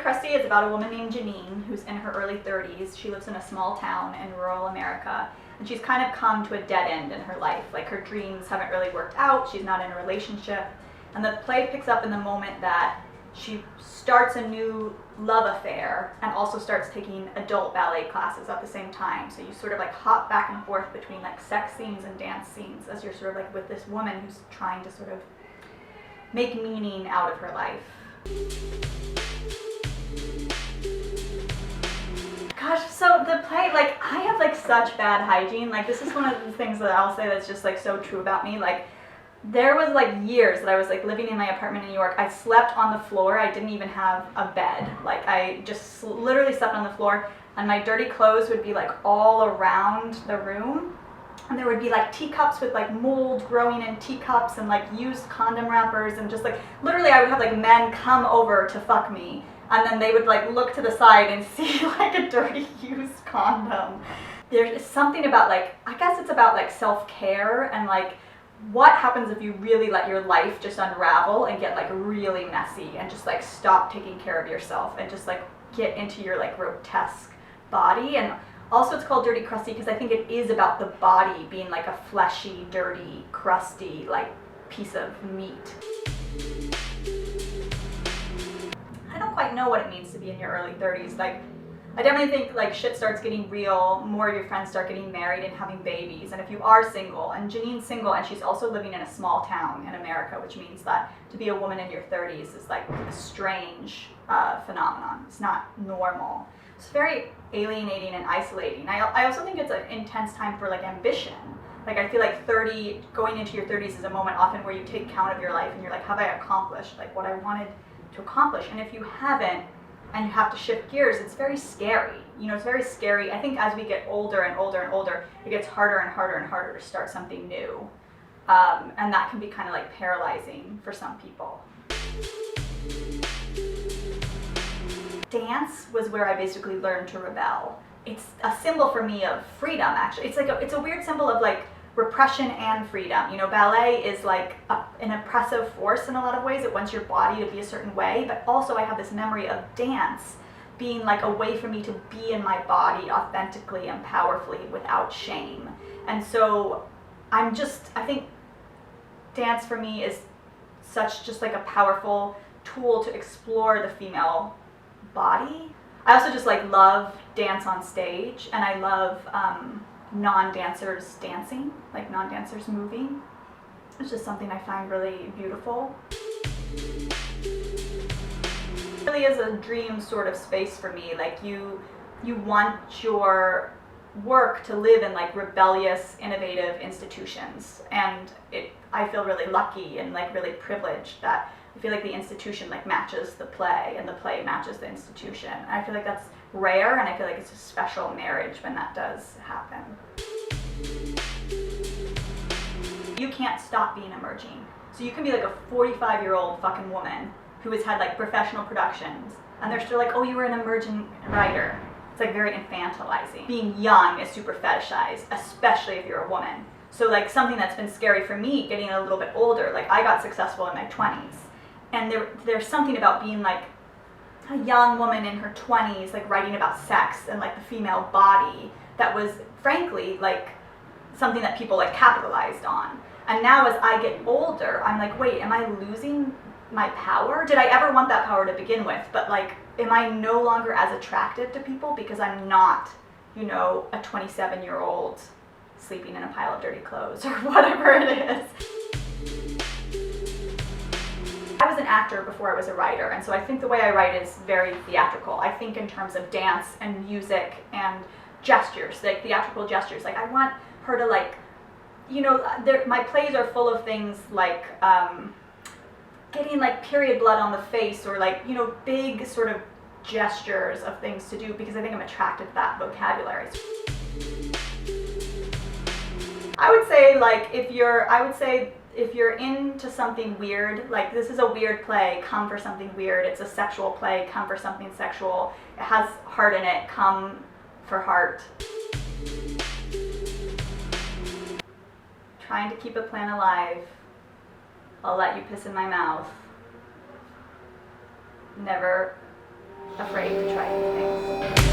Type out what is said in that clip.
Crusty is about a woman named Janine who's in her early 30s. She lives in a small town in rural America, and she's kind of come to a dead end in her life. Like, her dreams haven't really worked out, she's not in a relationship, and the play picks up in the moment that she starts a new love affair and also starts taking adult ballet classes at the same time. So you sort of like hop back and forth between like sex scenes and dance scenes as you're sort of like with this woman who's trying to sort of make meaning out of her life. Gosh, so the play, like, I have like such bad hygiene. Like, this is one of the things that I'll say that's just like so true about me. Like, there was like years that I was like living in my apartment in New York. I slept on the floor. I didn't even have a bed. Like, I just literally slept on the floor, and my dirty clothes would be like all around the room. And there would be like teacups with like mold growing in teacups and like used condom wrappers, and just like literally I would have like men come over to fuck me, and then they would like look to the side and see like a dirty used condom. There's something about like, I guess it's about like self-care and like what happens if you really let your life just unravel and get like really messy and just like stop taking care of yourself and just like get into your like grotesque body. And also it's called Dirty Crusty because I think it is about the body being like a fleshy, dirty, crusty like piece of meat. I don't quite know what it means to be in your early 30s. Like, I definitely think like shit starts getting real, more of your friends start getting married and having babies, and if you are single, and Janine's single and she's also living in a small town in America, which means that to be a woman in your 30s is like a strange phenomenon. It's not normal. It's very alienating and isolating. I also think it's an intense time for like ambition. Like, I feel like going into your 30s is a moment often where you take count of your life and you're like, have I accomplished like what I wanted to accomplish? And if you haven't, and you have to shift gears, it's very scary. You know, it's very scary. I think as we get older and older and older, it gets harder and harder and harder to start something new. And that can be kind of like paralyzing for some people. Dance was where I basically learned to rebel. It's a symbol for me of freedom, actually. It's like it's a weird symbol of like repression and freedom. You know, ballet is like an oppressive force in a lot of ways. It wants your body to be a certain way, but also I have this memory of dance being like a way for me to be in my body authentically and powerfully without shame. And so I think dance for me is such just like a powerful tool to explore the female body. I also just like love dance on stage, and I love non-dancers dancing, like non-dancers moving. It's just something I find really beautiful. It really is a dream sort of space for me. Like, you want your work to live in like rebellious, innovative institutions, and I feel really lucky and like really privileged that I feel like the institution like matches the play and the play matches the institution. And I feel like that's rare, and I feel like it's a special marriage when that does happen. You can't stop being emerging. So you can be like a 45-year-old fucking woman who has had like professional productions, and they're still like, oh, you were an emerging writer. It's like very infantilizing. Being young is super fetishized, especially if you're a woman. So like something that's been scary for me getting a little bit older, like I got successful in my 20s, and there's something about being like a young woman in her 20s, like writing about sex and like the female body, that was frankly like something that people like capitalized on. And now as I get older, I'm like, wait, am I losing my power? Did I ever want that power to begin with? But like, am I no longer as attractive to people because I'm not, you know, a 27-year-old sleeping in a pile of dirty clothes or whatever it is? I was an actor before I was a writer, and so I think the way I write is very theatrical. I think in terms of dance and music and gestures, like theatrical gestures. Like, I want her to like, you know, my plays are full of things like getting like period blood on the face, or like, you know, big sort of gestures of things to do, because I think I'm attracted to that vocabulary. I would say if you're into something weird, like this is a weird play, come for something weird. It's a sexual play, come for something sexual. It has heart in it, come for heart. Trying to keep a plan alive. I'll let you piss in my mouth. Never afraid to try new things.